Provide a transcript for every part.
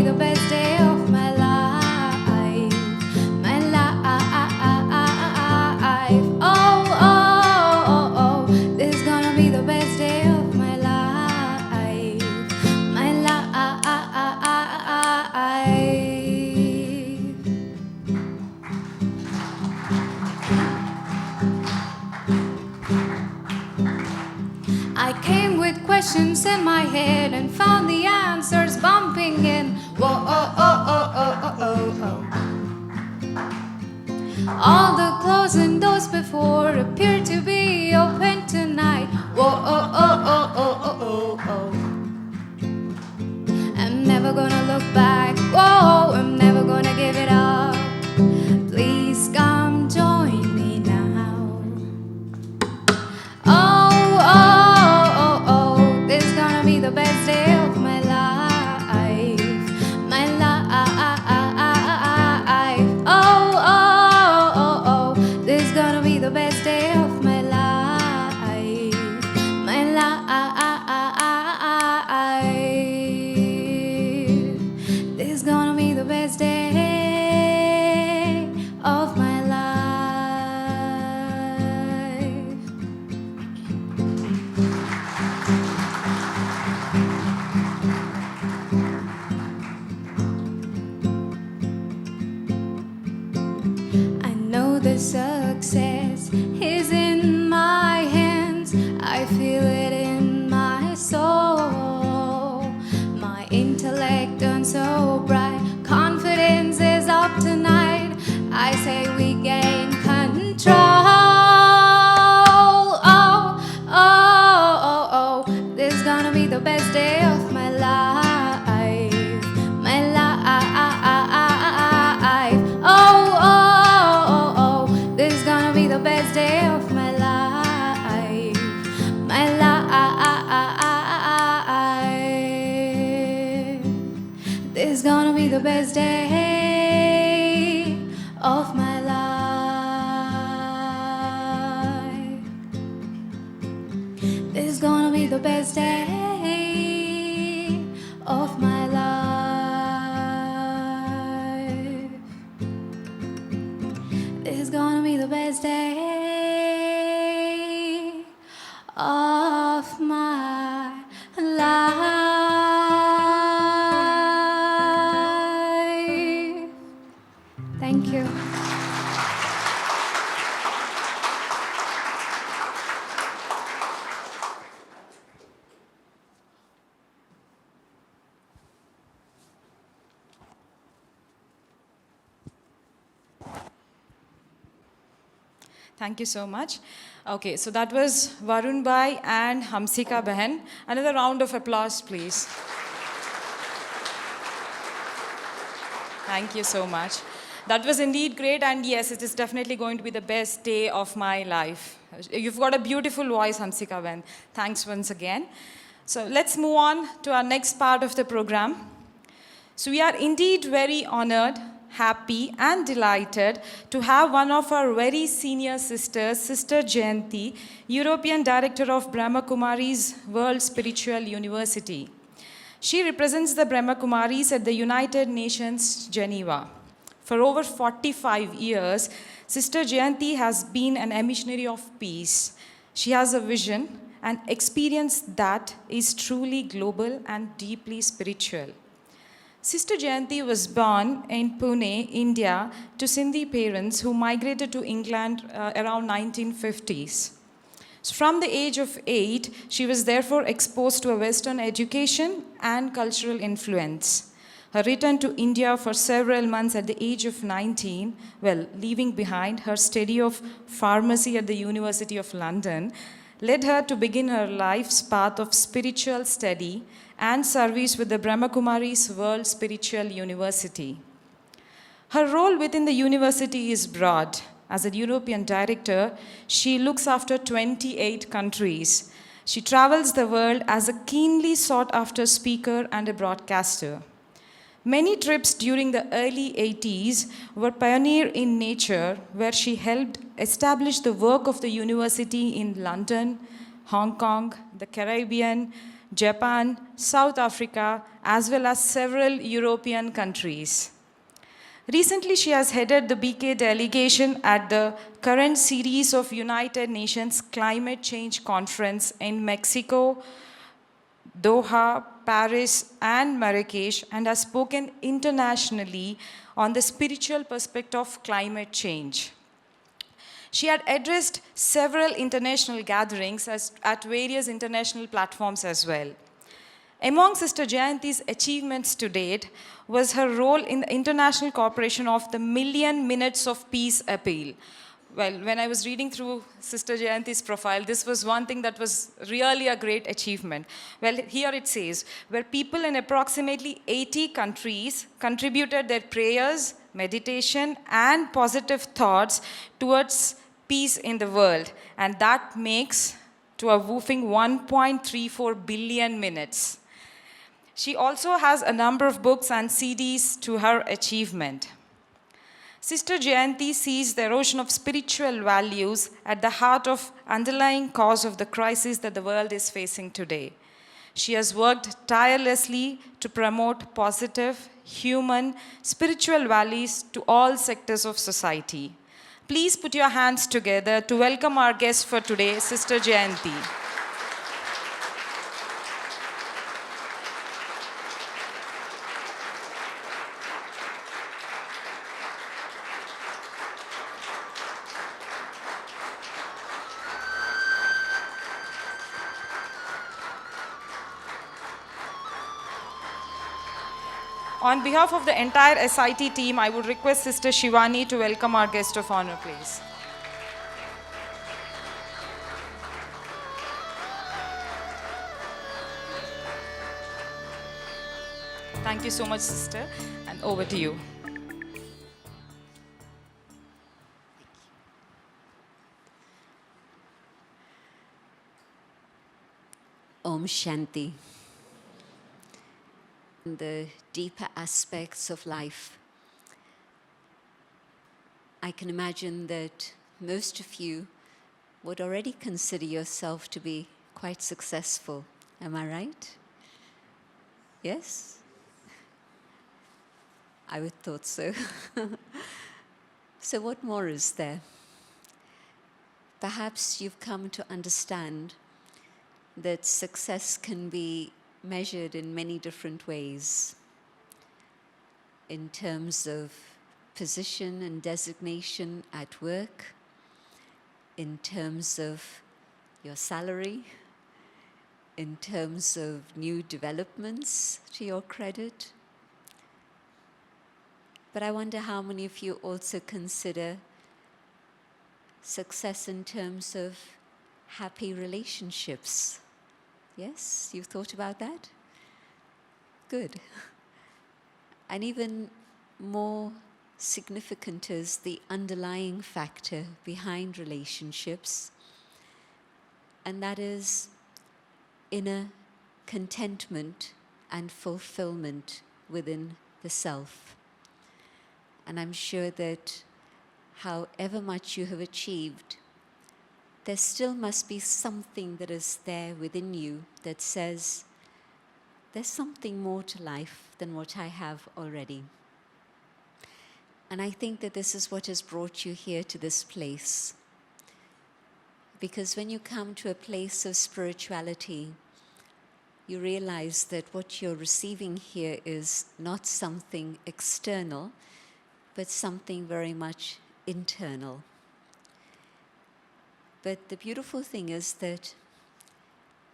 the best day of my life. My life. Oh, oh, oh, oh. This is gonna be the best day of my life. My life. I came with questions in my head and found the answers bumping in. Whoa, oh, oh, oh, oh, oh, oh, oh. All the closing doors before appear to be open tonight. Whoa, oh, oh, oh, oh, oh, oh, oh. I'm never gonna look back. Whoa, I'm never gonna give it up. Please come join me now. Oh, oh, oh, oh, this is gonna be the best day of my life. My life. Oh, oh, oh, oh, this is gonna be the best day of my life. My life. This is gonna be the best day of my life. I know the success is in my hands. I feel it in my soul. My intellect turns so bright. Confidence is up tonight. I say we gain control. Oh, oh, oh, oh. This is gonna be the best day of my life. My life. Oh, oh, oh, oh. This is gonna be the best day of my life. My life. This is gonna be the best day of my life. This is gonna be the best day of my life. This is gonna be the best day of my life. Thank you. Thank you so much. Okay, so that was Varun Bhai and Hamsika Behan. Another round of applause, please. Thank you so much. That was indeed great, and yes, it is definitely going to be the best day of my life. You've got a beautiful voice, Hamsika Behan. Thanks once again. So let's move on to our next part of the program. So we are indeed very honored, happy and delighted to have one of our very senior sisters, Sister Jayanti, European Director of Brahma Kumari's World Spiritual University. She represents the Brahma Kumaris at the United Nations, Geneva. For over 45 years, Sister Jayanti has been an missionary of peace. She has a vision and experience that is truly global and deeply spiritual. Sister Jayanti was born in Pune, India, to Sindhi parents who migrated to England around 1950s. So from the age of 8, she was therefore exposed to a Western education and cultural influence. Her return to India for several months at the age of 19, leaving behind her study of pharmacy at the University of London, led her to begin her life's path of spiritual study and service with the Brahma Kumaris World Spiritual University. Her role within the university is broad. As a European director, she looks after 28 countries. She travels the world as a keenly sought-after speaker and a broadcaster. Many trips during the early 80s were pioneer in nature, where she helped establish the work of the university in London, Hong Kong, the Caribbean, Japan, South Africa, as well as several European countries. Recently, she has headed the BK delegation at the current series of United Nations Climate Change Conference in Mexico, Doha, Paris, and Marrakesh, and has spoken internationally on the spiritual perspective of climate change. She had addressed several international gatherings at various international platforms as well. Among Sister Jayanti's achievements to date was her role in the international cooperation of the Million Minutes of Peace Appeal. Well, when I was reading through Sister Jayanti's profile, this was one thing that was really a great achievement. Well, here it says, where people in approximately 80 countries contributed their prayers, meditation, and positive thoughts towards peace in the world. And that makes to a whopping 1.34 billion minutes. She also has a number of books and CDs to her achievement. Sister Jayanti sees the erosion of spiritual values at the heart of underlying cause of the crisis that the world is facing today. She has worked tirelessly to promote positive, human, spiritual values to all sectors of society. Please put your hands together to welcome our guest for today, Sister Jayanti. On behalf of the entire SiT team, I would request Sister Shivani to welcome our guest of honor, please. Thank you so much, Sister, and over to you. Om Shanti. The deeper aspects of life. I can imagine that most of you would already consider yourself to be quite successful. Am I right? Yes? I would thought so. So what more is there? Perhaps you've come to understand that success can be measured in many different ways, in terms of position and designation at work, in terms of your salary, in terms of new developments to your credit. But I wonder how many of you also consider success in terms of happy relationships. Yes, you've thought about that? Good. And even more significant is the underlying factor behind relationships, and that is inner contentment and fulfillment within the self. And I'm sure that however much you have achieved, there still must be something that is there within you that says, there's something more to life than what I have already. And I think that this is what has brought you here to this place. Because when you come to a place of spirituality, you realize that what you're receiving here is not something external, but something very much internal. But the beautiful thing is that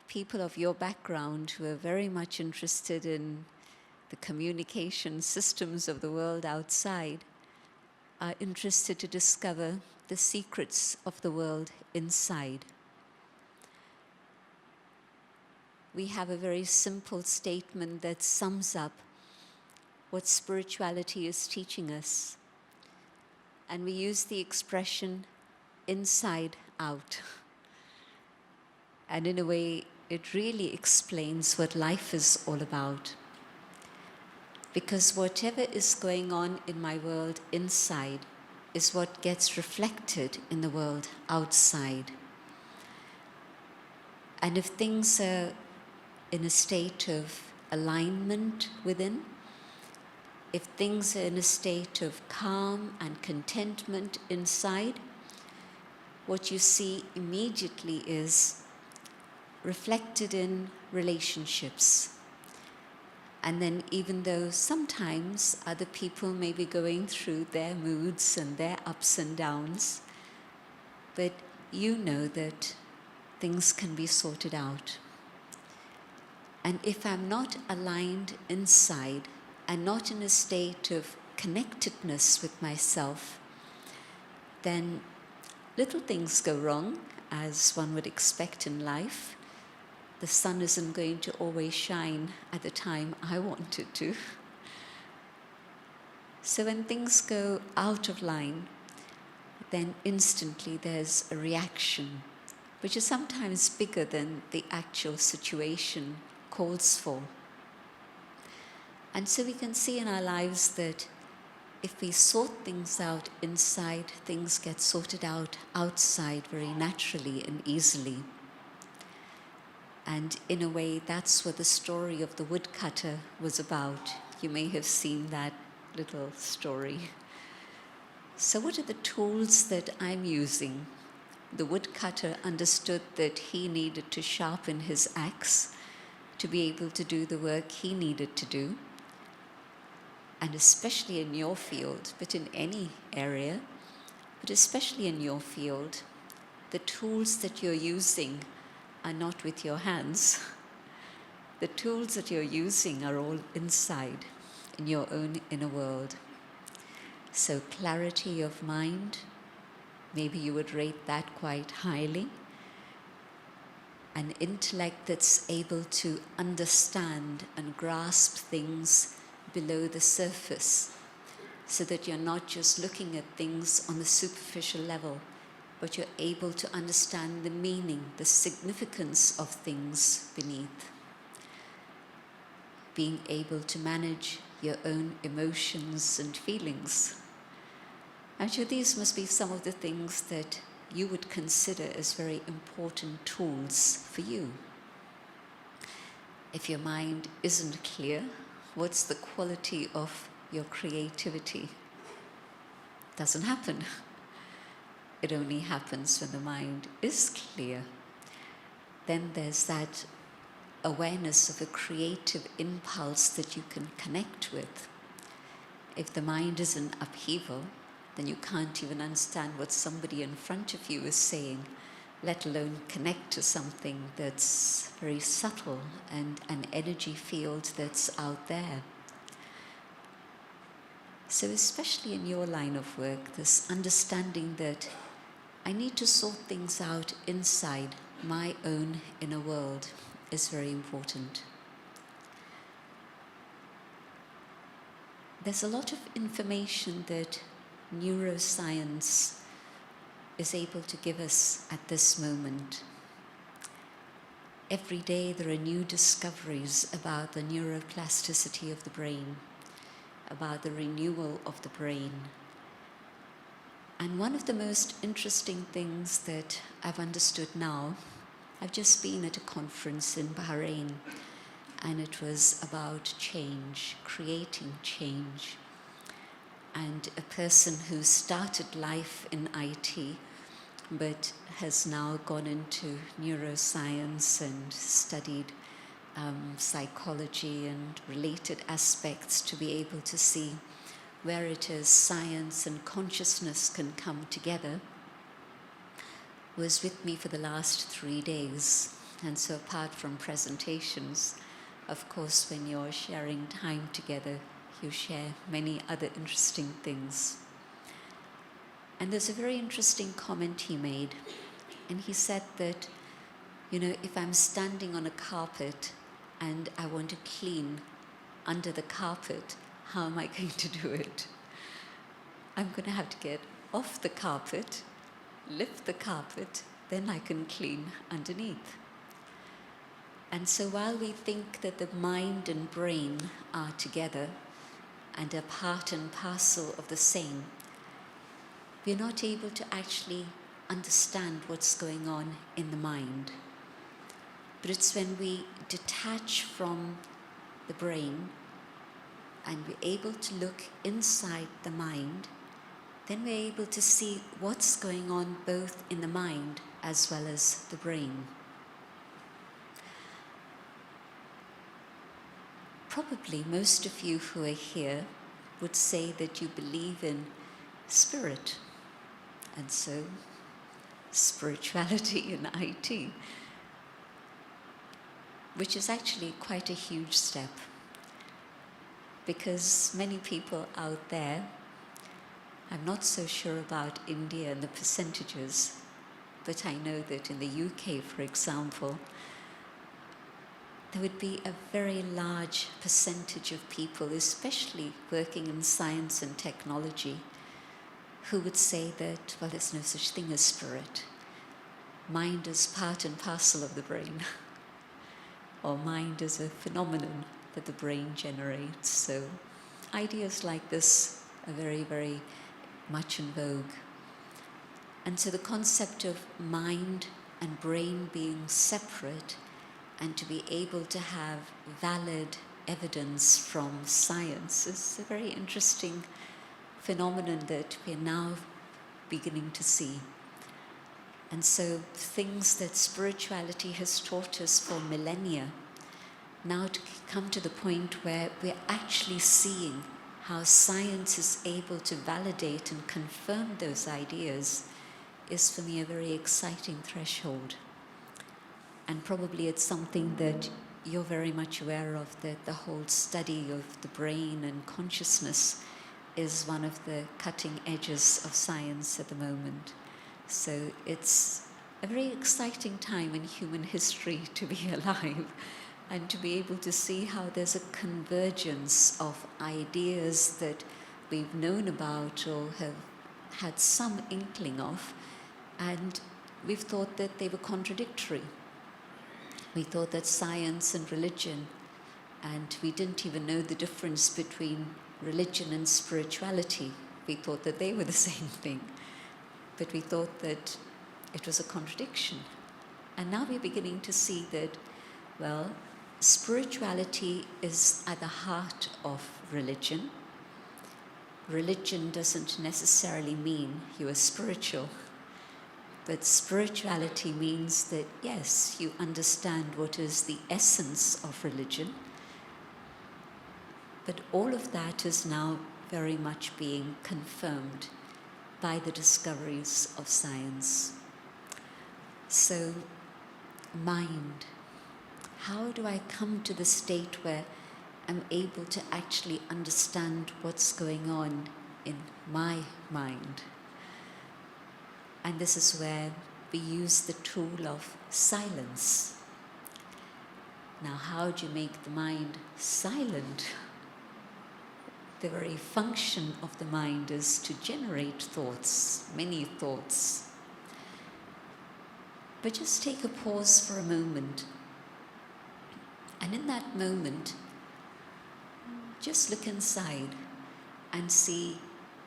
people of your background who are very much interested in the communication systems of the world outside are interested to discover the secrets of the world inside. We have a very simple statement that sums up what spirituality is teaching us. And we use the expression inside out. And in a way, it really explains what life is all about. Because whatever is going on in my world inside is what gets reflected in the world outside. And if things are in a state of alignment within, if things are in a state of calm and contentment inside, what you see immediately is reflected in relationships. And then even though sometimes other people may be going through their moods and their ups and downs, but you know that things can be sorted out. And if I'm not aligned inside and not in a state of connectedness with myself, then little things go wrong, as one would expect in life. The sun isn't going to always shine at the time I want it to. So when things go out of line, then instantly there's a reaction, which is sometimes bigger than the actual situation calls for. And so we can see in our lives that if we sort things out inside, things get sorted out outside very naturally and easily. And in a way, that's what the story of the woodcutter was about. You may have seen that little story. So what are the tools that I'm using? The woodcutter understood that he needed to sharpen his axe to be able to do the work he needed to do. And especially in your field, but in any area, but especially in your field, the tools that you're using are not with your hands. The tools that you're using are all inside, in your own inner world. So clarity of mind, maybe you would rate that quite highly. An intellect that's able to understand and grasp things below the surface, so that you're not just looking at things on the superficial level, but you're able to understand the meaning, the significance of things beneath. Being able to manage your own emotions and feelings. I'm sure these must be some of the things that you would consider as very important tools for you. If your mind isn't clear, what's the quality of your creativity? Doesn't happen. It only happens when the mind is clear. Then there's that awareness of a creative impulse that you can connect with. If the mind is in upheaval, then you can't even understand what somebody in front of you is saying, let alone connect to something that's very subtle and an energy field that's out there. So especially in your line of work, this understanding that I need to sort things out inside my own inner world is very important. There's a lot of information that neuroscience is able to give us at this moment. Every day there are new discoveries about the neuroplasticity of the brain, about the renewal of the brain. And one of the most interesting things that I've understood now, I've just been at a conference in Bahrain, and it was about change, creating change. And a person who started life in IT, but has now gone into neuroscience and studied psychology and related aspects to be able to see where it is science and consciousness can come together, was with me for the last 3 days. And so apart from presentations, of course, when you're sharing time together, you share many other interesting things. And there's a very interesting comment he made. And he said that, if I'm standing on a carpet and I want to clean under the carpet, how am I going to do it? I'm going to have to get off the carpet, lift the carpet, then I can clean underneath. And so while we think that the mind and brain are together and are part and parcel of the same, we're not able to actually understand what's going on in the mind. but it's when we detach from the brain and we're able to look inside the mind, then we're able to see what's going on both in the mind as well as the brain. Probably most of you who are here would say that you believe in spirit, and so spirituality and IT, which is actually quite a huge step, because many people out there, I'm not so sure about India and the percentages, but I know that in the UK, for example, there would be a very large percentage of people, especially working in science and technology, who would say that, well, there's no such thing as spirit. Mind is part and parcel of the brain, or mind is a phenomenon that the brain generates. So ideas like this are very, very much in vogue. And so the concept of mind and brain being separate, and to be able to have valid evidence from science, is a very interesting phenomenon that we are now beginning to see. And so things that spirituality has taught us for millennia, now to come to the point where we're actually seeing how science is able to validate and confirm those ideas, is for me a very exciting threshold. And probably it's something that you're very much aware of, that the whole study of the brain and consciousness is one of the cutting edges of science at the moment. So it's a very exciting time in human history to be alive and to be able to see how there's a convergence of ideas that we've known about or have had some inkling of, and we've thought that they were contradictory. We thought that science and religion, and we didn't even know the difference between religion and spirituality. We thought that they were the same thing, but we thought that it was a contradiction. And now we're beginning to see that, well, spirituality is at the heart of religion. Religion doesn't necessarily mean you are spiritual. But spirituality means that, yes, you understand what is the essence of religion, but all of that is now very much being confirmed by the discoveries of science. So, mind. How do I come to the state where I'm able to actually understand what's going on in my mind? And this is where we use the tool of silence. Now, how do you make the mind silent? The very function of the mind is to generate thoughts, many thoughts. But just take a pause for a moment. And in that moment, just look inside and see,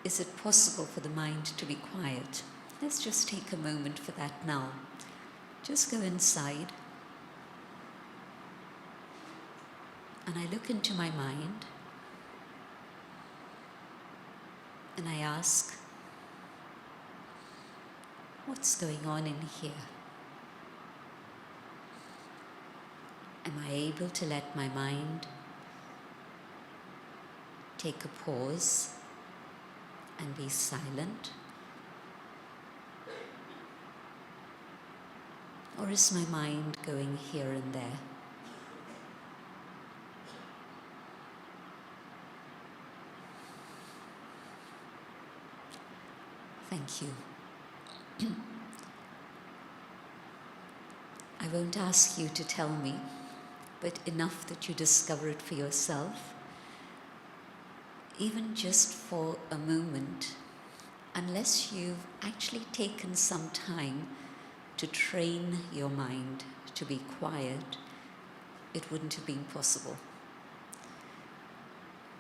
is it possible for the mind to be quiet? Let's just take a moment for that now. Just go inside. And I look into my mind. And I ask, what's going on in here? Am I able to let my mind take a pause and be silent? Or is my mind going here and there? Thank you. I won't ask you to tell me, but enough that you discover it for yourself. Even just for a moment, unless you've actually taken some time to train your mind to be quiet, it wouldn't have been possible.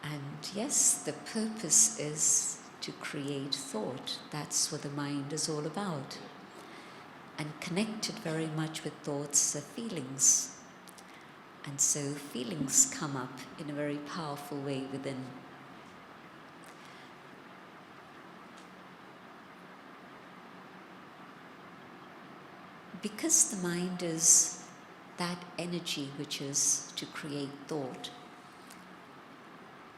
And yes, the purpose is to create thought. That's what the mind is all about. and connected very much with thoughts are feelings. And so feelings come up in a very powerful way within. Because the mind is that energy which is to create thought,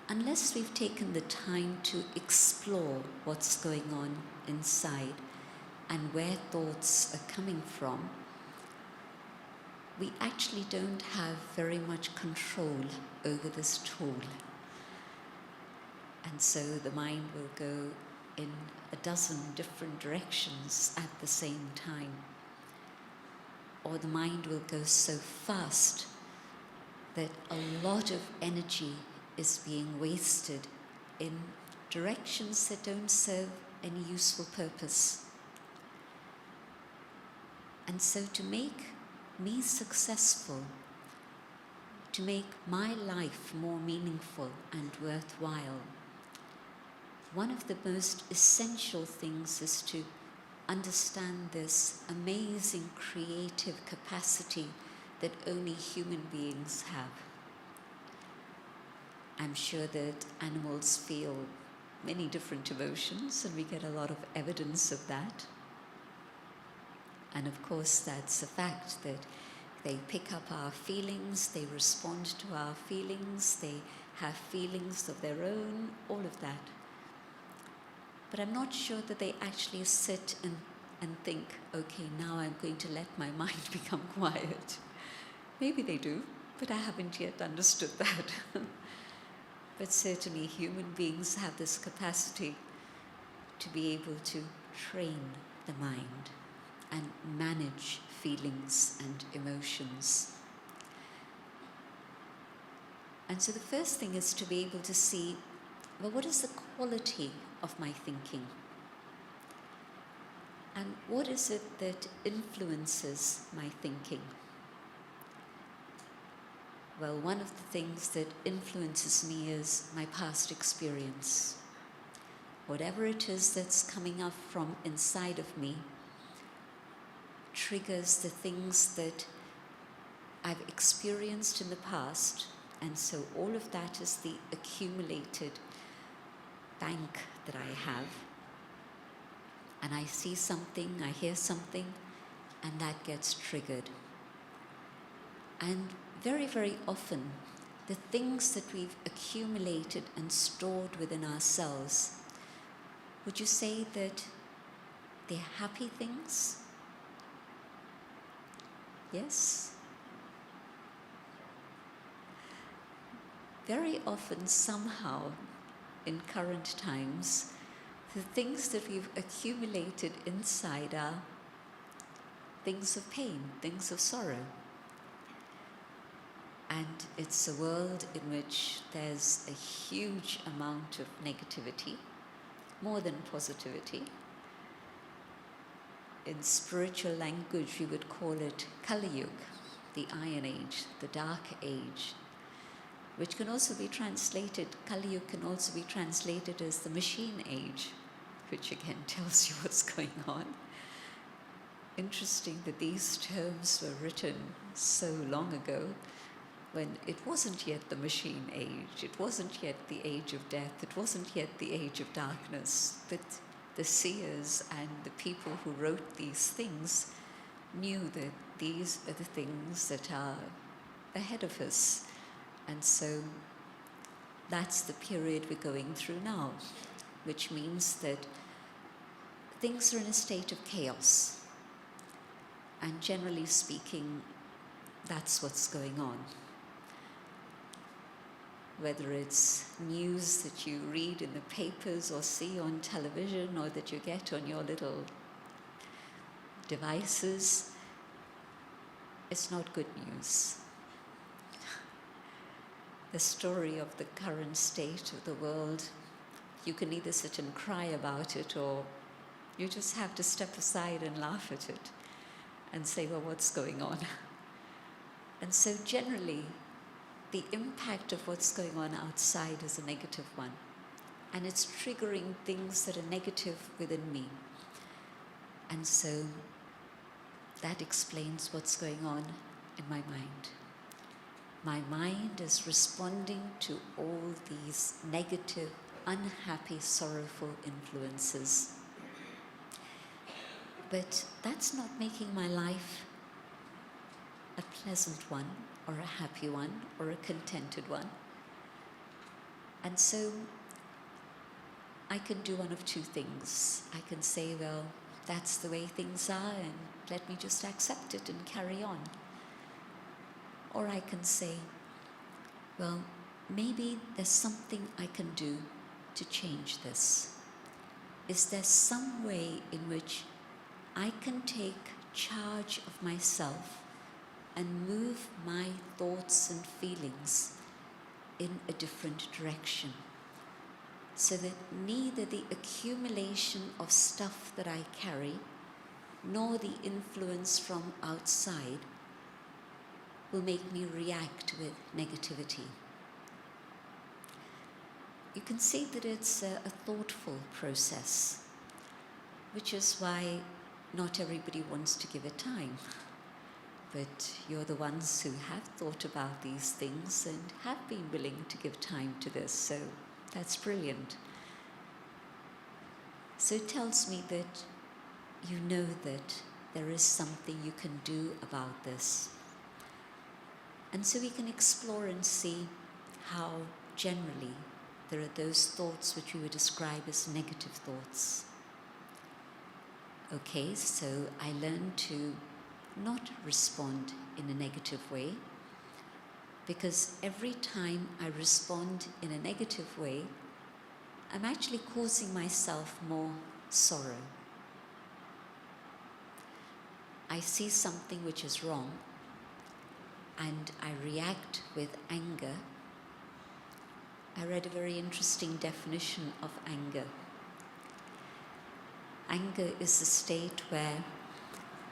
unless we've taken the time to explore what's going on inside and where thoughts are coming from, we actually don't have very much control over this tool. And so the mind will go in a dozen different directions at the same time. Or the mind will go so fast that a lot of energy is being wasted in directions that don't serve any useful purpose. And so to make me successful, to make my life more meaningful and worthwhile, one of the most essential things is to understand this amazing creative capacity that only human beings have. I'm sure that animals feel many different emotions, and we get a lot of evidence of that. And of course, that's a fact that they pick up our feelings, they respond to our feelings, they have feelings of their own, all of that. But I'm not sure that they actually sit and think, okay, now I'm going to let my mind become quiet. Maybe they do, but I haven't yet understood that. But certainly human beings have this capacity to be able to train the mind and manage feelings and emotions. And so the first thing is to be able to see, well, what is the quality of my thinking? And what is it that influences my thinking? Well, one of the things that influences me is my past experience. Whatever it is that's coming up from inside of me triggers the things that I've experienced in the past, and so all of that is the accumulated bank that I have. And I see something, I hear something, and that gets triggered. And very, very often, the things that we've accumulated and stored within ourselves, would you say that they're happy things? Yes? Very often, somehow, in current times, the things that we've accumulated inside are things of pain, things of sorrow. And it's a world in which there's a huge amount of negativity, more than positivity. In spiritual language, we would call it Kali Yuga, the Iron Age, the Dark Age, which can also be translated, Kali Yuga can also be translated as the Machine Age, which again tells you what's going on. Interesting that these terms were written so long ago, when it wasn't yet the Machine Age, it wasn't yet the Age of Death, it wasn't yet the Age of Darkness, but the seers and the people who wrote these things knew that these are the things that are ahead of us. And so that's the period we're going through now, which means that things are in a state of chaos. And generally speaking, that's what's going on. Whether it's news that you read in the papers or see on television or that you get on your little devices, it's not good news. The story of the current state of the world, you can either sit and cry about it, or you just have to step aside and laugh at it and say, well, what's going on? And so generally, the impact of what's going on outside is a negative one. And it's triggering things that are negative within me. And so that explains what's going on in my mind. My mind is responding to all these negative, unhappy, sorrowful influences. But that's not making my life a pleasant one, or a happy one, or a contented one. And so I can do one of two things. I can say, well, that's the way things are, and let me just accept it and carry on. Or I can say, well, maybe there's something I can do to change this. Is there some way in which I can take charge of myself and move my thoughts and feelings in a different direction, so that neither the accumulation of stuff that I carry nor the influence from outside will make me react with negativity? You can see that it's a thoughtful process, which is why not everybody wants to give it time. But you're the ones who have thought about these things and have been willing to give time to this, so that's brilliant. So it tells me that you know that there is something you can do about this. And so we can explore and see how generally there are those thoughts which we would describe as negative thoughts. Okay, so I learned to not respond in a negative way, because every time I respond in a negative way, I'm actually causing myself more sorrow. I see something which is wrong and I react with anger. I read a very interesting definition of anger. Anger is a state where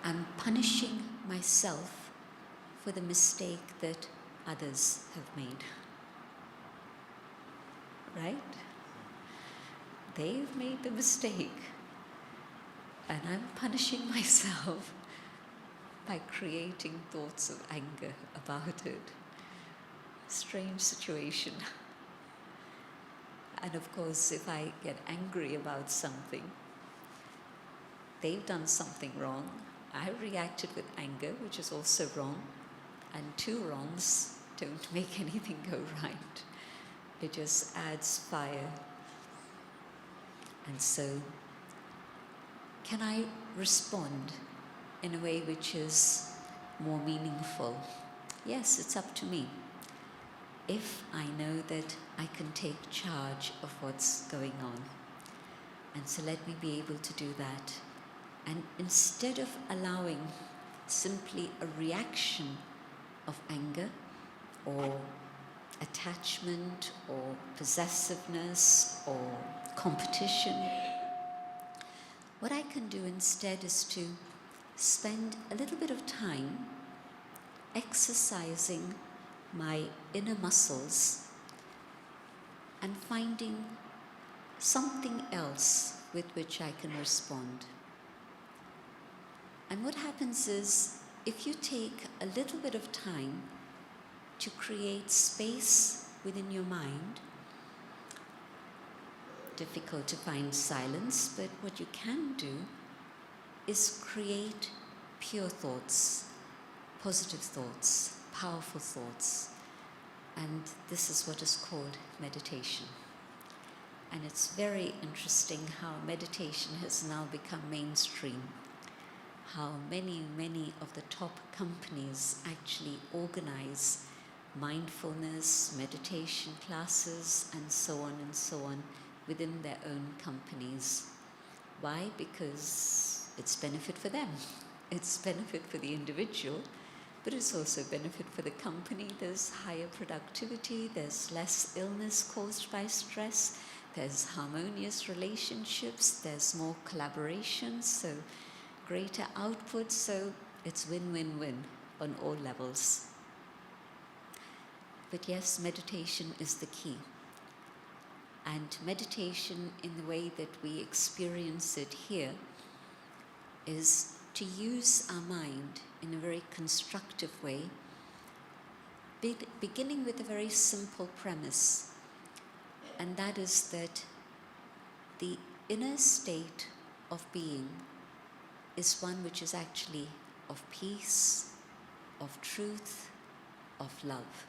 I'm punishing myself for the mistake that others have made. Right? They've made the mistake, and I'm punishing myself by creating thoughts of anger about it. Strange situation. And of course, if I get angry about something, they've done something wrong, I reacted with anger, which is also wrong, and two wrongs don't make anything go right. It just adds fire. And so, can I respond in a way which is more meaningful? Yes, it's up to me. If I know that I can take charge of what's going on. And so let me be able to do that. And instead of allowing simply a reaction of anger or attachment or possessiveness or competition, what I can do instead is to spend a little bit of time exercising my inner muscles and finding something else with which I can respond. And what happens is, if you take a little bit of time to create space within your mind, difficult to find silence, but what you can do is create pure thoughts, positive thoughts, powerful thoughts. And this is what is called meditation. And it's very interesting how meditation has now become mainstream. How many of the top companies actually organize mindfulness, meditation classes, and so on within their own companies. Why? Because it's benefit for them. It's benefit for the individual, but it's also benefit for the company. There's higher productivity, there's less illness caused by stress, there's harmonious relationships, there's more collaboration, so greater output, so it's win-win-win on all levels. But yes, meditation is the key. And meditation in the way that we experience it here is to use our mind in a very constructive way, beginning with a very simple premise, and that is that the inner state of being is one which is actually of peace, of truth, of love.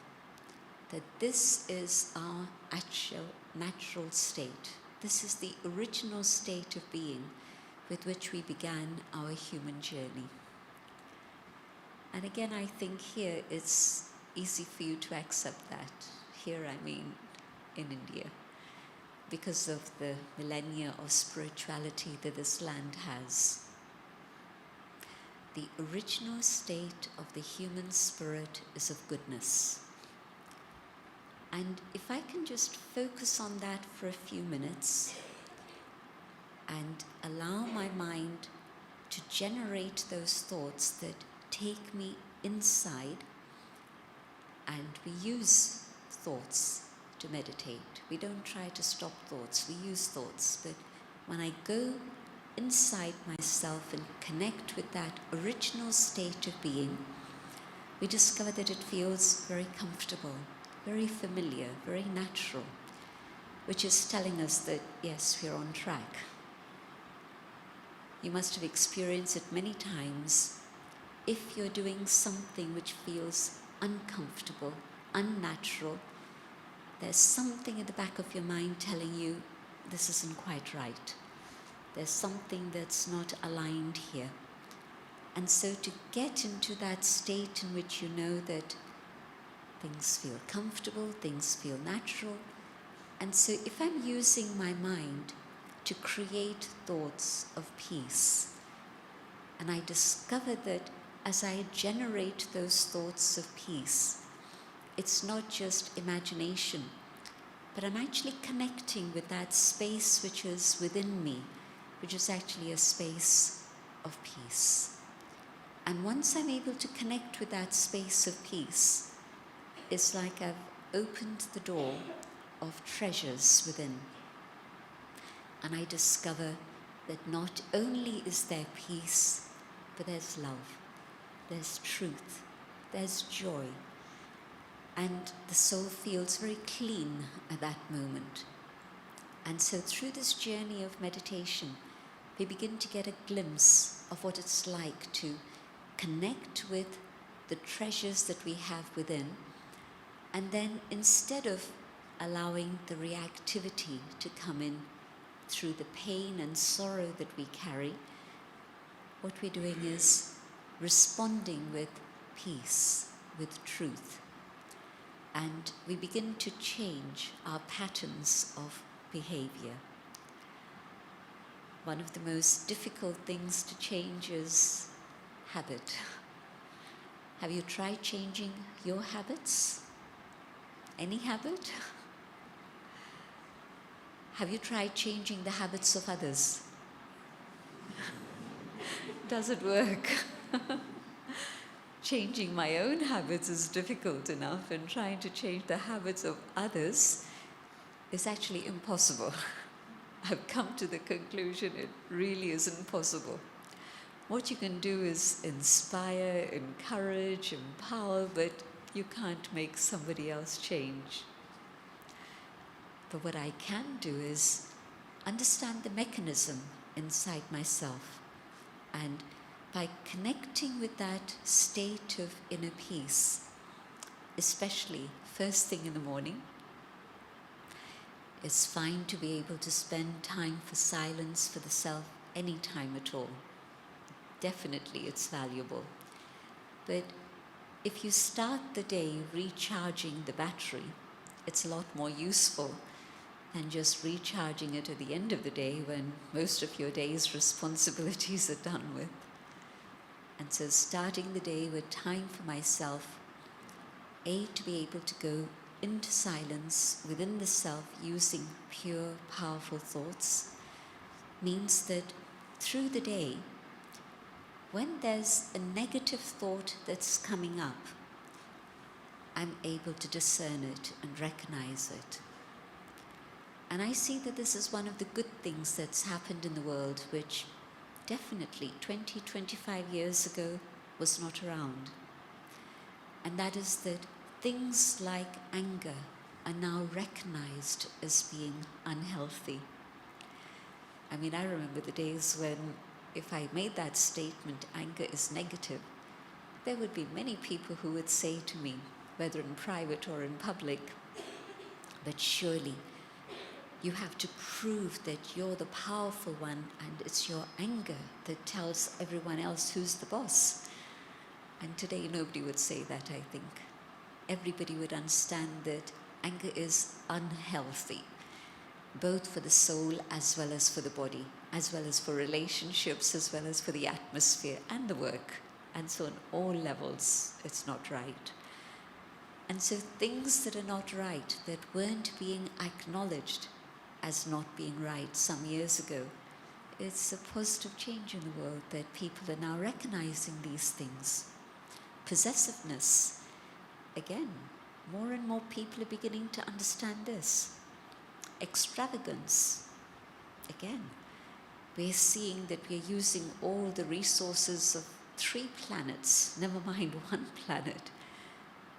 That this is our actual natural state. This is the original state of being with which we began our human journey. And again, I think here it's easy for you to accept that. Here, I mean, in India, because of the millennia of spirituality that this land has. The original state of the human spirit is of goodness. And if I can just focus on that for a few minutes and allow my mind to generate those thoughts that take me inside, and we use thoughts to meditate. We don't try to stop thoughts, we use thoughts. But when I go inside myself and connect with that original state of being, we discover that it feels very comfortable, very familiar, very natural, which is telling us that, yes, we're on track. You must have experienced it many times. If you're doing something which feels uncomfortable, unnatural, there's something in the back of your mind telling you this isn't quite right. There's something that's not aligned here. And so to get into that state in which you know that things feel comfortable, things feel natural, and so if I'm using my mind to create thoughts of peace, and I discover that as I generate those thoughts of peace, it's not just imagination, but I'm actually connecting with that space which is within me, which is actually a space of peace. And once I'm able to connect with that space of peace, it's like I've opened the door of treasures within. And I discover that not only is there peace, but there's love, there's truth, there's joy. And the soul feels very clean at that moment. And so through this journey of meditation, we begin to get a glimpse of what it's like to connect with the treasures that we have within. And then instead of allowing the reactivity to come in through the pain and sorrow that we carry, what we're doing is responding with peace, with truth. And we begin to change our patterns of behavior. One of the most difficult things to change is habit. Have you tried changing your habits? Any habit? Have you tried changing the habits of others? Does it work? Changing my own habits is difficult enough, and trying to change the habits of others is actually impossible. I've come to the conclusion it really isn't possible. What you can do is inspire, encourage, empower, but you can't make somebody else change. But what I can do is understand the mechanism inside myself, and by connecting with that state of inner peace, especially first thing in the morning, it's fine to be able to spend time for silence for the self any time at all. Definitely it's valuable. But if you start the day recharging the battery, it's a lot more useful than just recharging it at the end of the day when most of your day's responsibilities are done with. And so starting the day with time for myself, to be able to go into silence within the self using pure, powerful thoughts, means that through the day, when there's a negative thought that's coming up, I'm able to discern it and recognize it. And I see that this is one of the good things that's happened in the world, which definitely 20, 25 years ago was not around. And that is that things like anger are now recognized as being unhealthy. I mean, I remember the days when if I made that statement, anger is negative, there would be many people who would say to me, whether in private or in public, but surely you have to prove that you're the powerful one and it's your anger that tells everyone else who's the boss. And today nobody would say that, I think. Everybody would understand that anger is unhealthy, both for the soul as well as for the body, as well as for relationships, as well as for the atmosphere and the work. And so on all levels, it's not right. And so things that are not right, that weren't being acknowledged as not being right some years ago, it's a positive change in the world that people are now recognizing these things. Possessiveness, again, more and more people are beginning to understand this. Extravagance, again, we're seeing that we're using all the resources of 3 planets, never mind 1 planet,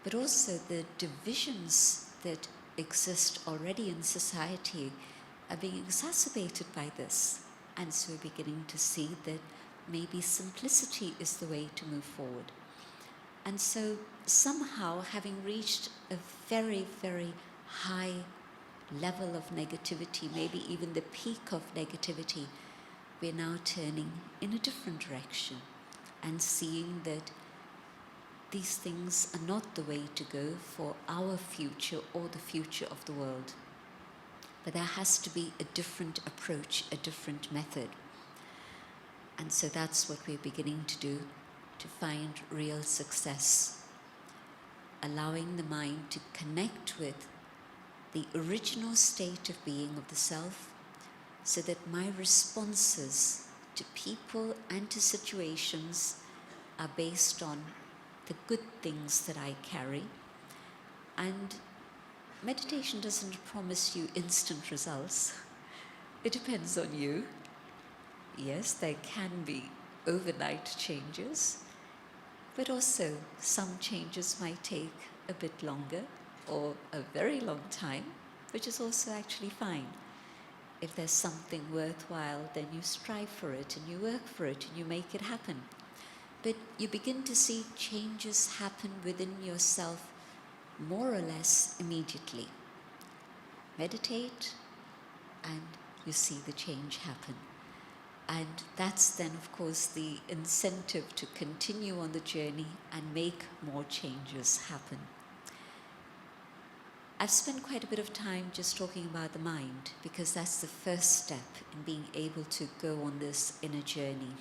but also the divisions that exist already in society are being exacerbated by this. And so we're beginning to see that maybe simplicity is the way to move forward. And so somehow, having reached a very, very high level of negativity, maybe even the peak of negativity, we're now turning in a different direction and seeing that these things are not the way to go for our future or the future of the world. But there has to be a different approach, a different method. And so that's what we're beginning to do, to find real success. Allowing the mind to connect with the original state of being of the self, so that my responses to people and to situations are based on the good things that I carry. And meditation doesn't promise you instant results. It depends on you. Yes, there can be overnight changes, but also some changes might take a bit longer or a very long time, which is also actually fine. If there's something worthwhile, then you strive for it and you work for it and you make it happen. But you begin to see changes happen within yourself more or less immediately. Meditate and you see the change happen. And that's then, of course, the incentive to continue on the journey and make more changes happen. I've spent quite a bit of time just talking about the mind, because that's the first step in being able to go on this inner journey.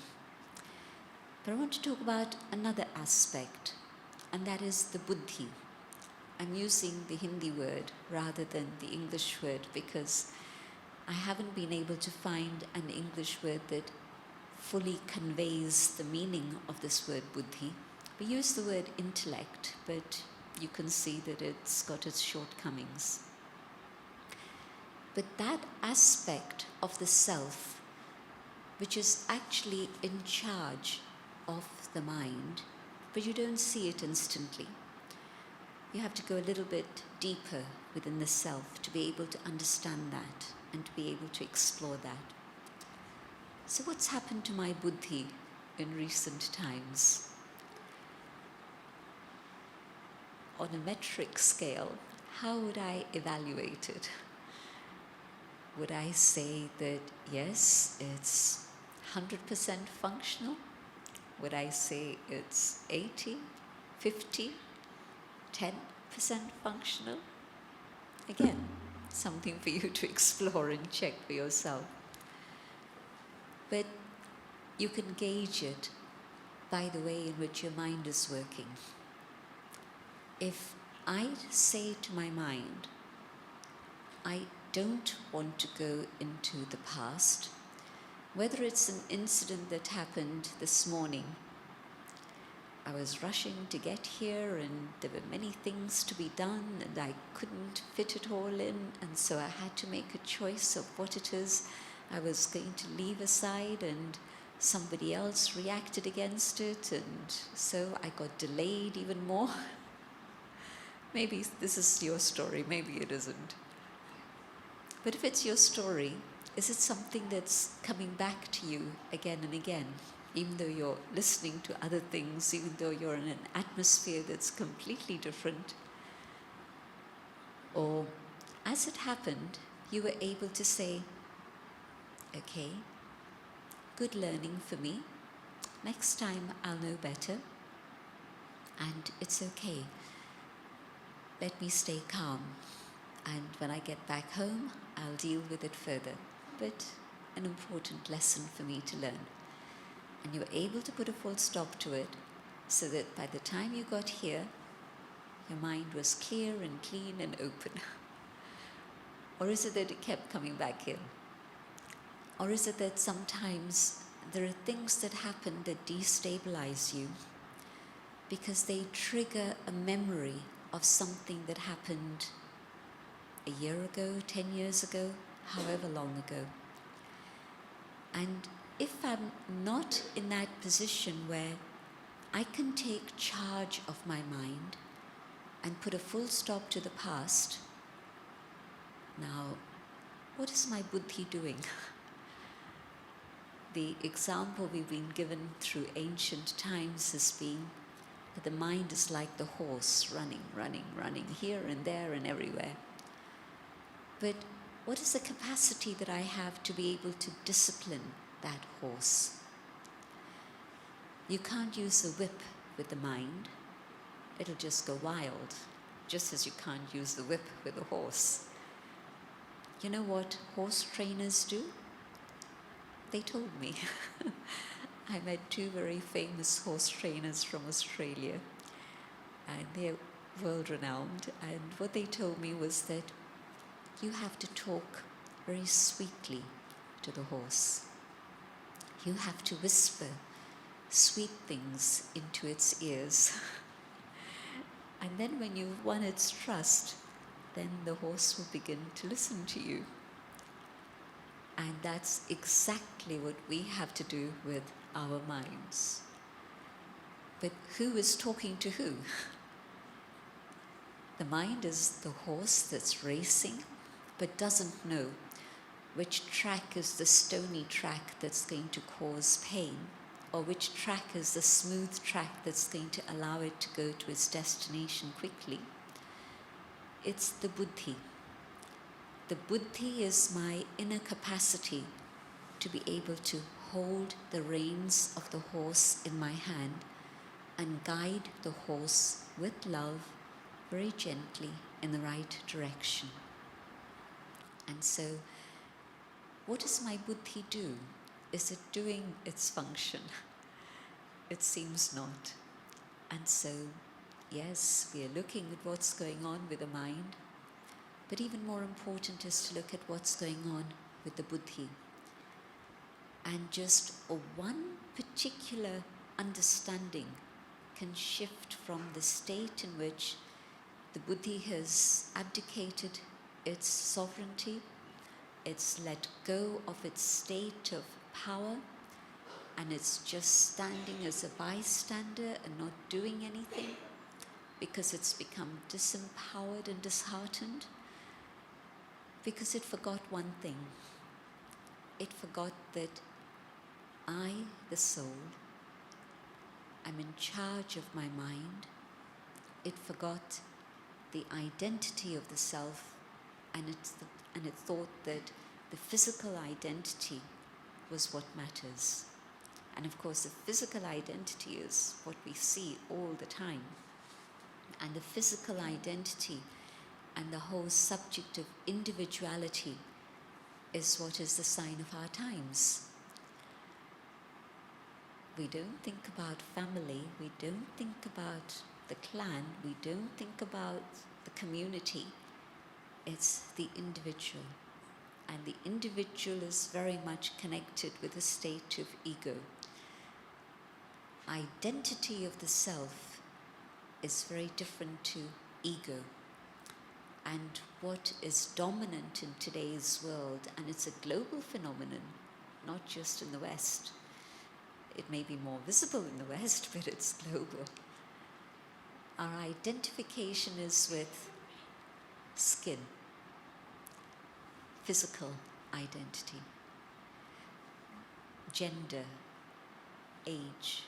But I want to talk about another aspect, and that is the buddhi. I'm using the Hindi word rather than the English word because I haven't been able to find an English word that fully conveys the meaning of this word buddhi. We use the word intellect, but you can see that it's got its shortcomings. But that aspect of the self, which is actually in charge of the mind, but you don't see it instantly. You have to go a little bit deeper within the self to be able to understand that and to be able to explore that. So what's happened to my buddhi in recent times? On a metric scale, how would I evaluate it? Would I say that, yes, it's 100% functional? Would I say it's 80, 50, 10% functional? Again, something for you to explore and check for yourself. But you can gauge it by the way in which your mind is working. If I say to my mind, I don't want to go into the past, whether it's an incident that happened this morning, I was rushing to get here and there were many things to be done and I couldn't fit it all in, and so I had to make a choice of what it is I was going to leave aside and somebody else reacted against it, and so I got delayed even more. Maybe this is your story, maybe it isn't. But if it's your story, is it something that's coming back to you again and again? Even though you're listening to other things, even though you're in an atmosphere that's completely different? Or, as it happened, you were able to say, okay, good learning for me. Next time I'll know better. And it's okay. Let me stay calm. And when I get back home, I'll deal with it further. But an important lesson for me to learn. And you were able to put a full stop to it, so that by the time you got here, your mind was clear and clean and open. Or is it that it kept coming back in? Or is it that sometimes there are things that happen that destabilize you because they trigger a memory of something that happened a year ago, 10 years ago, however long ago? And if I'm not in that position where I can take charge of my mind and put a full stop to the past, now, what is my buddhi doing? The example we've been given through ancient times has been that the mind is like the horse, running, here and there and everywhere. But what is the capacity that I have to be able to discipline that horse? You can't use a whip with the mind. It'll just go wild, just as you can't use the whip with a horse. You know what horse trainers do? They told me. I met two very famous horse trainers from Australia, and they're world-renowned. And what they told me was that you have to talk very sweetly to the horse. You have to whisper sweet things into its ears. And then when you've won its trust, then the horse will begin to listen to you. And that's exactly what we have to do with our minds. But who is talking to who? The mind is the horse that's racing, but doesn't know which track is the stony track that's going to cause pain, or which track is the smooth track that's going to allow it to go to its destination quickly. It's the buddhi. The buddhi is my inner capacity to be able to hold the reins of the horse in my hand and guide the horse with love very gently in the right direction. And so, what does my buddhi do? Is it doing its function? It seems not. And so, yes, we are looking at what's going on with the mind, but even more important is to look at what's going on with the buddhi. And just one particular understanding can shift from the state in which the buddhi has abdicated its sovereignty, it's let go of its state of power, and it's just standing as a bystander and not doing anything because it's become disempowered and disheartened, because it forgot one thing. It forgot that I, the soul, am in charge of my mind. It forgot the identity of the self, and it thought that the physical identity was what matters. And of course, the physical identity is what we see all the time. And the physical identity and the whole subject of individuality is what is the sign of our times. We don't think about family, we don't think about the clan, we don't think about the community. It's the individual. And the individual is very much connected with a state of ego. Identity of the self is very different to ego. And what is dominant in today's world, and it's a global phenomenon, not just in the West, It may be more visible in the West, but it's global. Our identification is with skin, physical identity, gender, age,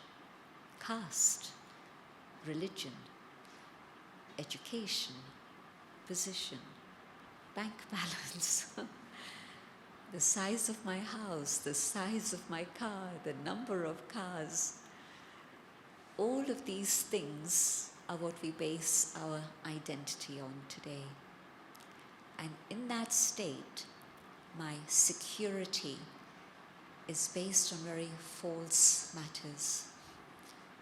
caste, religion, education, position, bank balance, the size of my house, the size of my car, the number of cars. All of these things are what we base our identity on today. And in that state, my security is based on very false matters,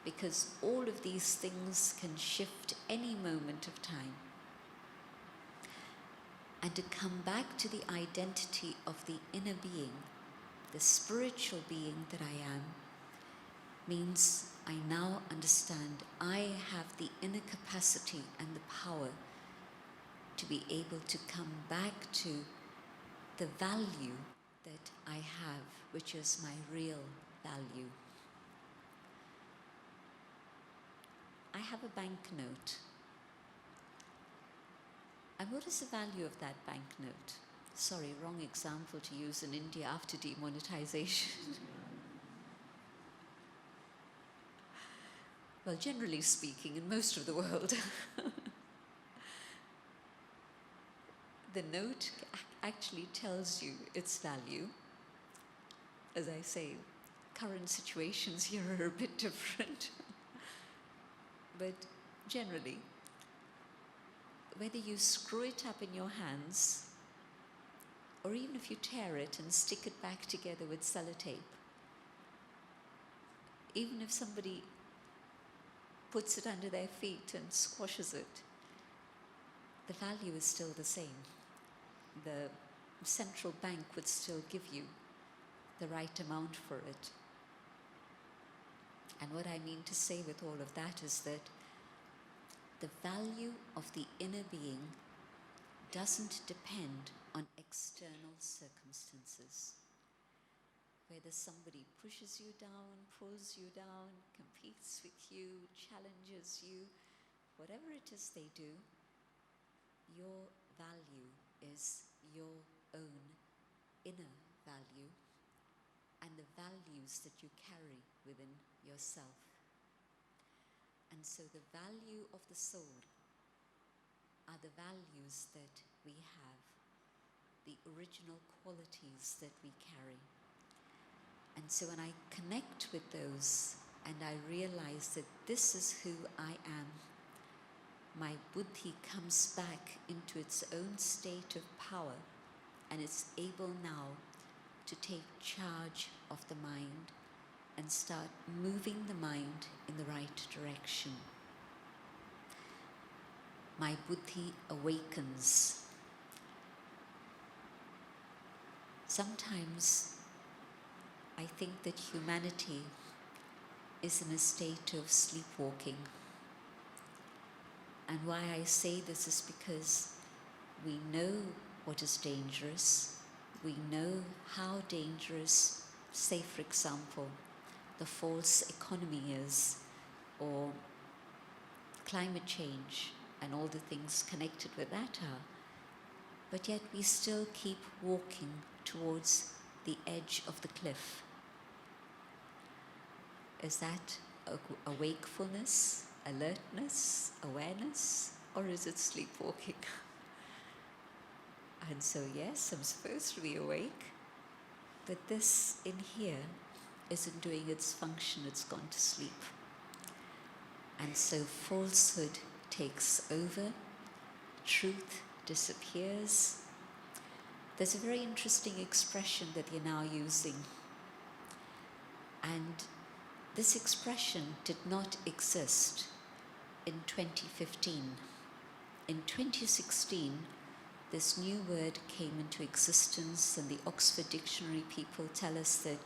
because all of these things can shift any moment of time. And to come back to the identity of the inner being, the spiritual being that I am, means I now understand I have the inner capacity and the power to be able to come back to the value that I have, which is my real value. I have a banknote. And what is the value of that banknote? Sorry, wrong example to use in India after demonetization. Well, generally speaking, in most of the world, the note actually tells you its value. As I say, current situations here are a bit different. But generally, whether you screw it up in your hands, or even if you tear it and stick it back together with sellotape, even if somebody puts it under their feet and squashes it, the value is still the same. The central bank would still give you the right amount for it. And what I mean to say with all of that is that the value of the inner being doesn't depend on external circumstances. Whether somebody pushes you down, pulls you down, competes with you, challenges you, whatever it is they do, your value is your own inner value and the values that you carry within yourself. And so the value of the soul are the values that we have, the original qualities that we carry. And so when I connect with those and I realize that this is who I am, my buddhi comes back into its own state of power and it's able now to take charge of the mind and start moving the mind in the right direction. My buddhi awakens. Sometimes I think that humanity is in a state of sleepwalking. And why I say this is because we know what is dangerous. We know how dangerous, say for example, the false economy is, or climate change and all the things connected with that are. But yet we still keep walking towards the edge of the cliff. Is that a wakefulness, alertness, awareness, or is it sleepwalking? And so yes, I'm supposed to be awake, but this in here isn't doing its function, it's gone to sleep. And so falsehood takes over, truth disappears. There's a very interesting expression that you're now using. And this expression did not exist in 2015. In 2016, this new word came into existence, and the Oxford Dictionary people tell us that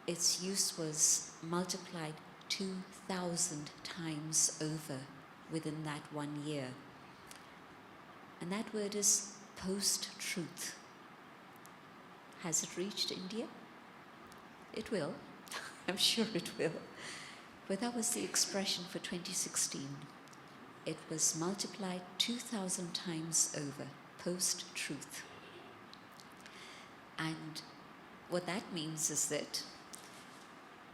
its use was multiplied 2,000 times over within that 1 year. And that word is post-truth. Has it reached India? It will. I'm sure it will. But that was the expression for 2016. It was multiplied 2,000 times over, post-truth. And what that means is that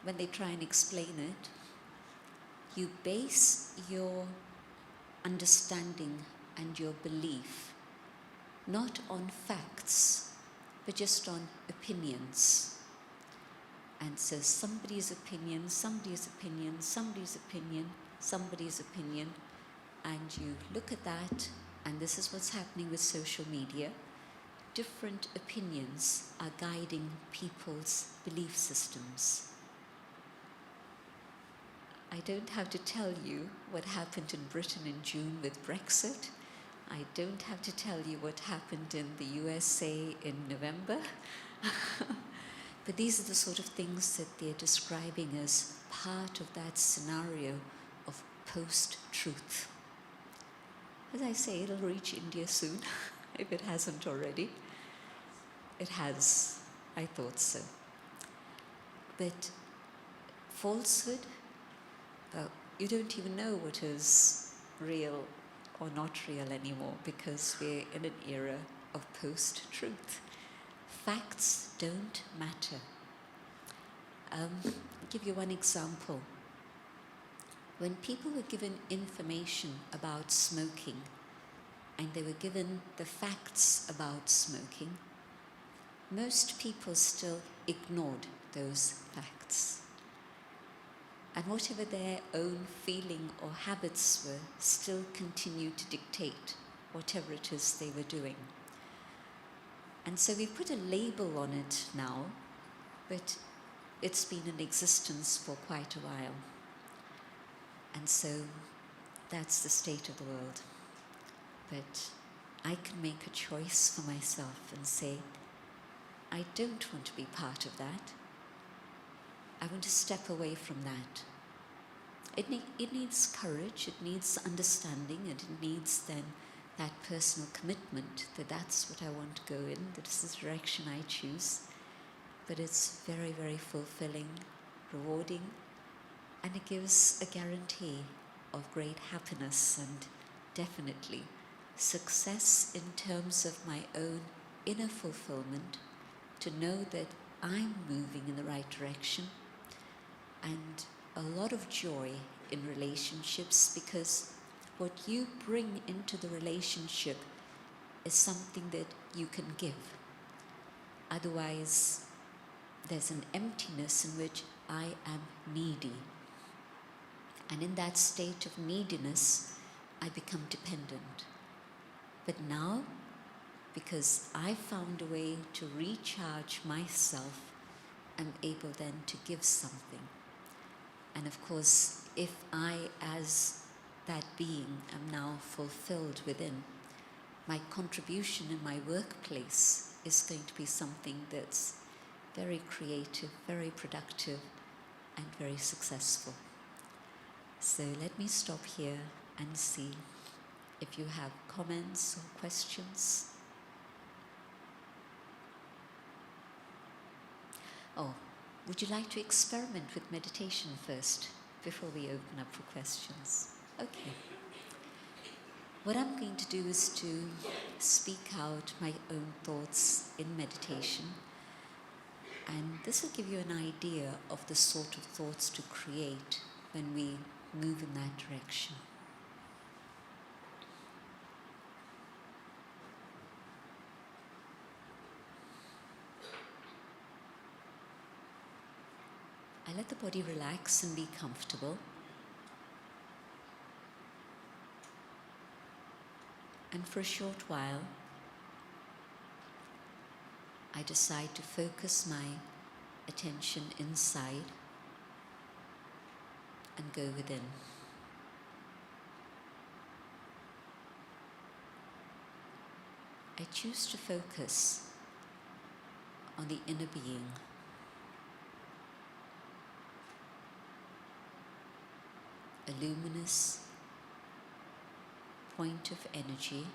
when they try and explain it, you base your understanding and your belief not on facts, but just on opinions. And so somebody's opinion, somebody's opinion, somebody's opinion, somebody's opinion, and you look at that, and this is what's happening with social media. Different opinions are guiding people's belief systems. I don't have to tell you what happened in Britain in June with Brexit. I don't have to tell you what happened in the USA in November. But these are the sort of things that they're describing as part of that scenario of post-truth. As I say, it'll reach India soon, if it hasn't already. It has. I thought so. But falsehood, you don't even know what is real or not real anymore, because we're in an era of post-truth. Facts don't matter. I'll give you one example. When people were given information about smoking, and they were given the facts about smoking, most people still ignored those facts. And whatever their own feeling or habits were, still continued to dictate whatever it is they were doing. And so we put a label on it now, but it's been in existence for quite a while. And so that's the state of the world. But I can make a choice for myself and say, I don't want to be part of that. I want to step away from that. It needs courage, it needs understanding, and it needs then that personal commitment that that's what I want to go in, that is the direction I choose. But it's very, very fulfilling, rewarding, and it gives a guarantee of great happiness and definitely success in terms of my own inner fulfillment, to know that I'm moving in the right direction, and a lot of joy in relationships, because what you bring into the relationship is something that you can give. Otherwise, there's an emptiness in which I am needy. And in that state of neediness, I become dependent. But now, because I found a way to recharge myself, I'm able then to give something. And of course, if I, as that being, am now fulfilled within, my contribution in my workplace is going to be something that's very creative, very productive, and very successful. So let me stop here and see if you have comments or questions. Oh, would you like to experiment with meditation first before we open up for questions? Okay. What I'm going to do is to speak out my own thoughts in meditation, and this will give you an idea of the sort of thoughts to create when we move in that direction. I let the body relax and be comfortable. And for a short while, I decide to focus my attention inside and go within. I choose to focus on the inner being. A luminous point of energy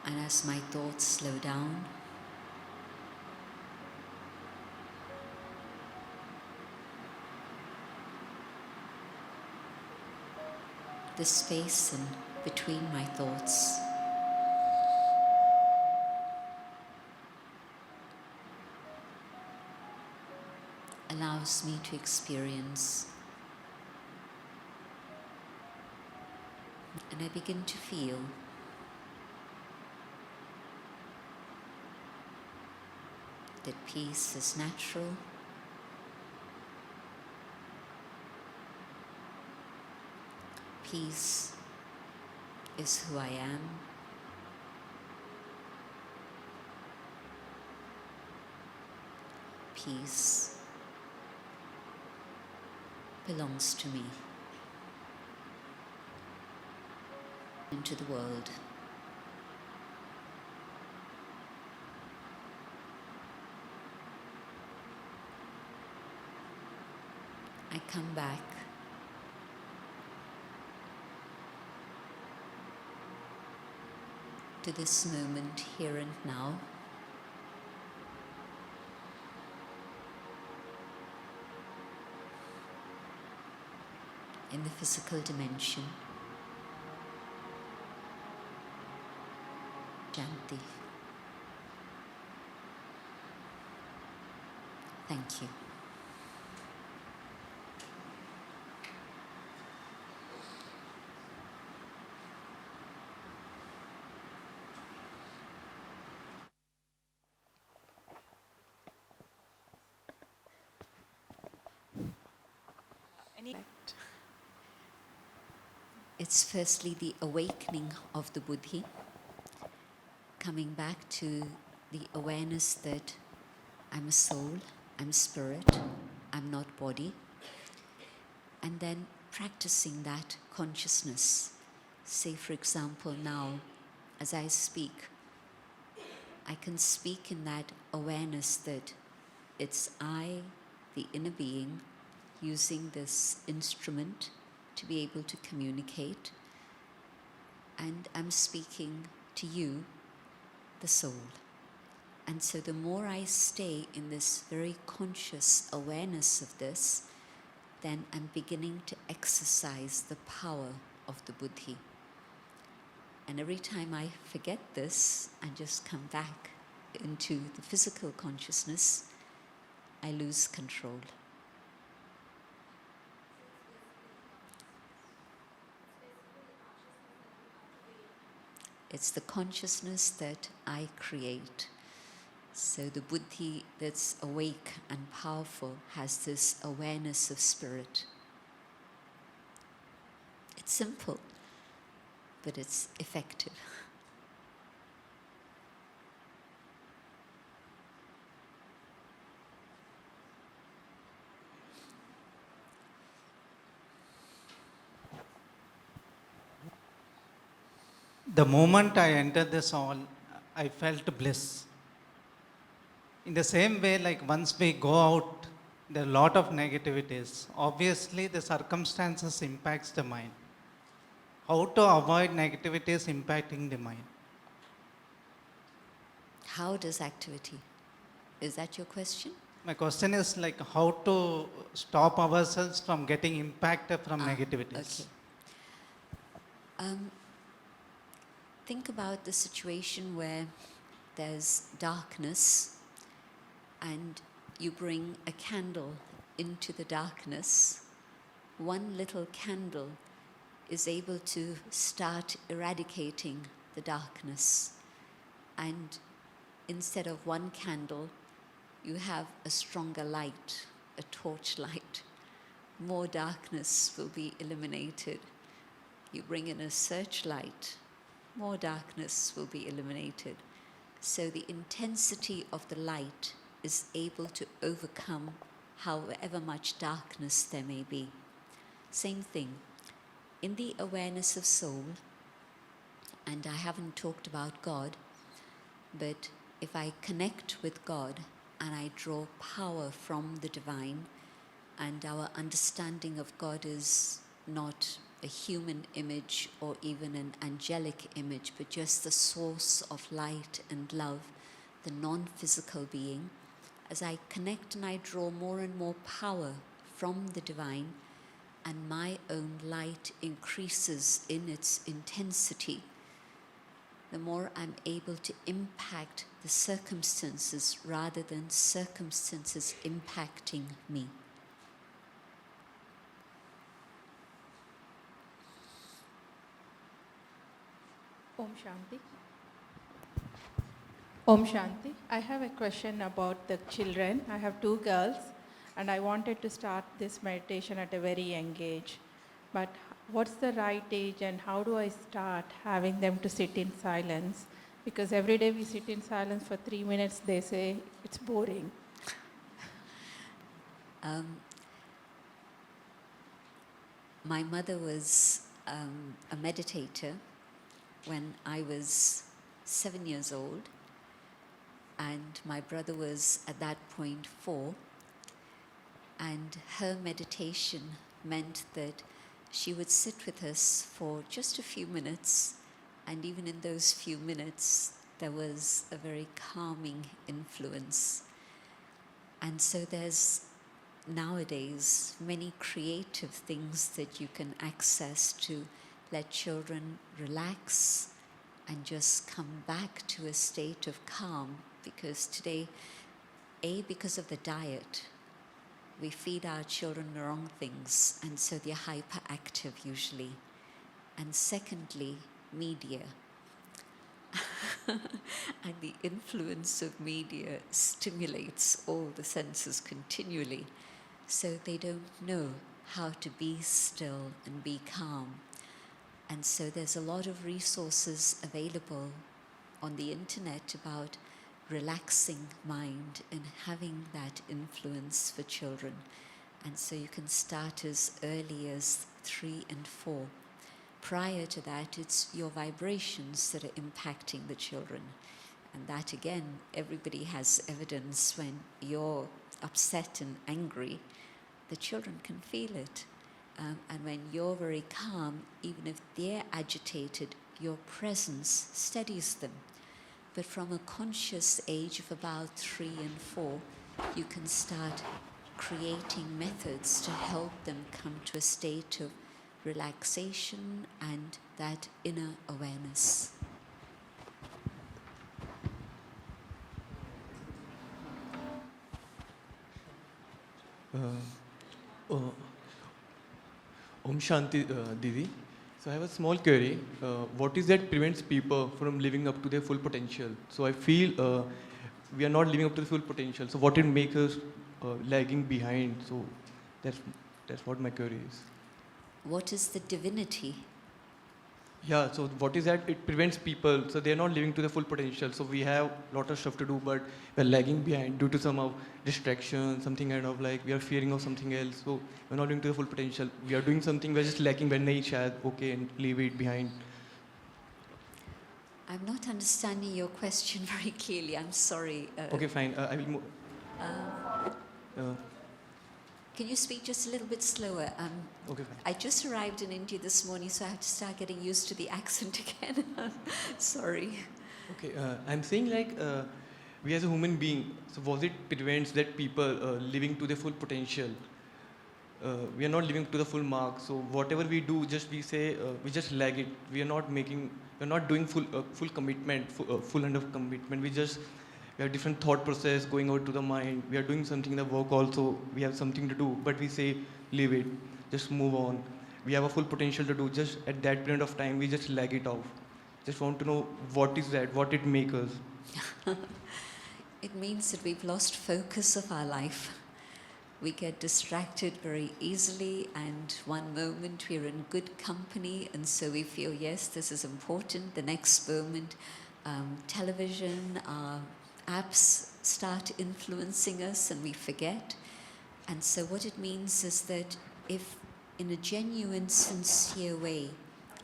And as my thoughts slow down, the space in between my thoughts allows me to experience, and I begin to feel that peace is natural, peace is who I am, peace belongs to me, into the world. I come back to this moment here and now, in the physical dimension. Jayanti. Thank you. It's firstly the awakening of the buddhi, coming back to the awareness that I'm a soul, I'm spirit, I'm not body, and then practicing that consciousness. Say, for example, now, as I speak, I can speak in that awareness that it's I, the inner being, using this instrument to be able to communicate, and I'm speaking to you, the soul. And so the more I stay in this very conscious awareness of this, then I'm beginning to exercise the power of the buddhi. And every time I forget this and just come back into the physical consciousness, I lose control. It's the consciousness that I create. So the buddhi that's awake and powerful has this awareness of spirit. It's simple, but it's effective. The moment I entered this hall, I felt bliss. In the same way, like once we go out, there are a lot of negativities. Obviously, the circumstances impacts the mind. How to avoid negativities impacting the mind? How does activity? Is that your question? My question is like how to stop ourselves from getting impacted from negativities. Okay. Think about the situation where there's darkness and you bring a candle into the darkness. One little candle is able to start eradicating the darkness. And instead of one candle, you have a stronger light, a torch light. More darkness will be eliminated. You bring in a searchlight, more darkness will be eliminated. So the intensity of the light is able to overcome however much darkness there may be. Same thing. In the awareness of soul, and I haven't talked about God, but if I connect with God and I draw power from the divine, and our understanding of God is not a human image or even an angelic image, but just the source of light and love, the non-physical being, as I connect and I draw more and more power from the divine, and my own light increases in its intensity, the more I'm able to impact the circumstances rather than circumstances impacting me. Om Shanti. Om Shanti. I have a question about the children. I have 2 girls, and I wanted to start this meditation at a very young age. But what's the right age, and how do I start having them to sit in silence? Because every day we sit in silence for 3 minutes, they say it's boring. My mother was a meditator when I was 7 years old, and my brother was at that point 4, and her meditation meant that she would sit with us for just a few minutes, and even in those few minutes there was a very calming influence. And so there's nowadays many creative things that you can access to let children relax and just come back to a state of calm, because today, because of the diet, we feed our children the wrong things, and so they're hyperactive usually. And secondly, media. And the influence of media stimulates all the senses continually, so they don't know how to be still and be calm. And so there's a lot of resources available on the internet about relaxing mind and having that influence for children. And so you can start as early as 3 and 4. Prior to that, it's your vibrations that are impacting the children. And that, again, everybody has evidence. When you're upset and angry, the children can feel it. And when you're very calm, even if they're agitated, your presence steadies them. But from a conscious age of about 3 and 4, you can start creating methods to help them come to a state of relaxation and that inner awareness. Om Shanti Didi. So I have a small query. What is that prevents people from living up to their full potential? So I feel we are not living up to the full potential. So what it makes us lagging behind? So that's what my query is. What is the divinity? Yeah, so what is that? It prevents people, so they're not living to the full potential. So we have a lot of stuff to do, but we're lagging behind due to some of distraction, something kind of like we are fearing of something else. So we're not living to the full potential. We are doing something, we're just lacking when nahi shayad, okay, and leave it behind. I'm not understanding your question very clearly. I'm sorry. Okay, fine. I will move. Can you speak just a little bit slower? Okay, fine. I just arrived in India this morning, so I have to start getting used to the accent again. Sorry. Okay, I'm saying like we as a human being, so was it prevents that people living to their full potential? We are not living to the full mark. So whatever we do, just we say we just lag it. We are not doing full commitment, full end of commitment. We have different thought process going out to the mind. We are doing something in the work also. We have something to do, but we say leave it, just move on. We have a full potential to do. Just at that period of time, we just lag it off. Just want to know what is that, what it makes us. It means that we've lost focus of our life. We get distracted very easily, and one moment we're in good company, and so we feel, yes, this is important. The next moment, television, apps start influencing us and we forget. And so what it means is that if in a genuine, sincere way,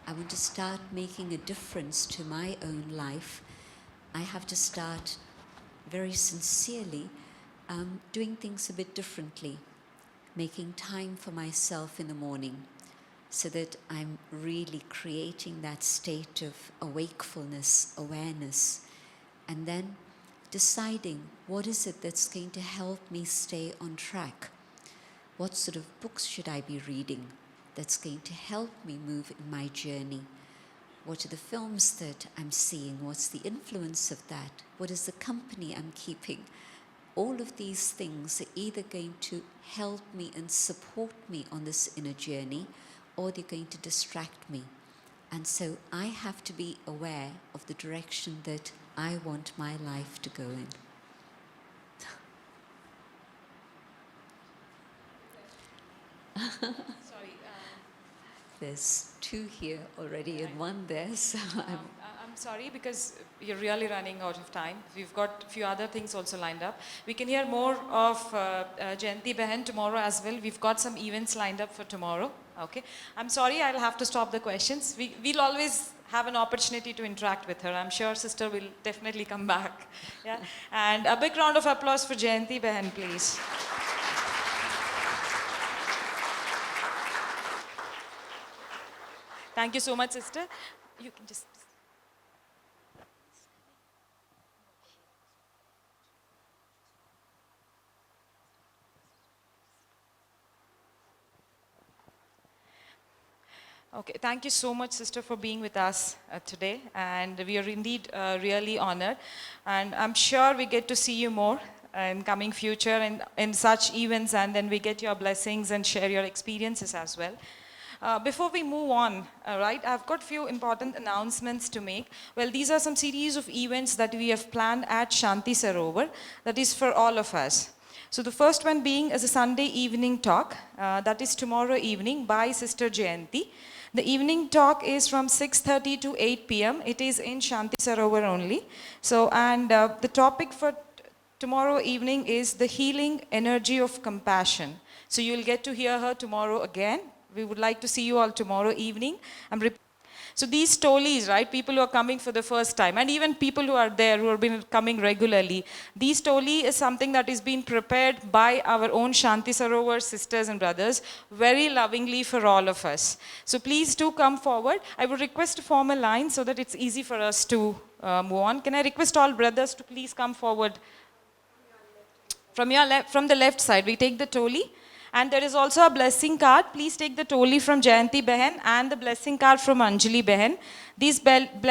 I want to start making a difference to my own life, I have to start very sincerely doing things a bit differently, making time for myself in the morning, so that I'm really creating that state of awakefulness, awareness, and then deciding what is it that's going to help me stay on track. What sort of books should I be reading that's going to help me move in my journey? What are the films that I'm seeing? What's the influence of that? What is the company I'm keeping? All of these things are either going to help me and support me on this inner journey, or they're going to distract me. And so I have to be aware of the direction that I want my life to go in. Sorry. There's two here already and one there, so I'm sorry because you're really running out of time. We've got a few other things also lined up. We can hear more of Jayanti Behan tomorrow as well. We've got some events lined up for tomorrow. Okay. I'm sorry, I'll have to stop the questions. We'll always have an opportunity to interact with her. I'm sure sister will definitely come back. Yeah. And a big round of applause for Jayanti Behan, please. Thank you so much, sister. You can just... Okay, thank you so much, sister, for being with us today. And we are indeed really honored. And I'm sure we get to see you more in coming future and in such events, and then we get your blessings and share your experiences as well. Before we move on, right, I've got few important announcements to make. Well, these are some series of events that we have planned at Shanti Sarovar, that is for all of us. So the first one being is a Sunday evening talk, that is tomorrow evening by Sister Jayanti. The evening talk is from 6:30 to 8 p.m. It is in Shanti Sarovar only. So, and the topic for tomorrow evening is the healing energy of compassion. So you'll get to hear her tomorrow again. We would like to see you all tomorrow evening. So these stories, right, people who are coming for the first time, and even people who are there who have been coming regularly, these stoli is something that is being prepared by our own Shanti Sarovar sisters and brothers, very lovingly for all of us. So please do come forward. I would request to form a line so that it's easy for us to move on. Can I request all brothers to please come forward? From the left side, we take the toli. And there is also a blessing card. Please take the toli from Jayanti Behan and the blessing card from Anjali Behan. These blessings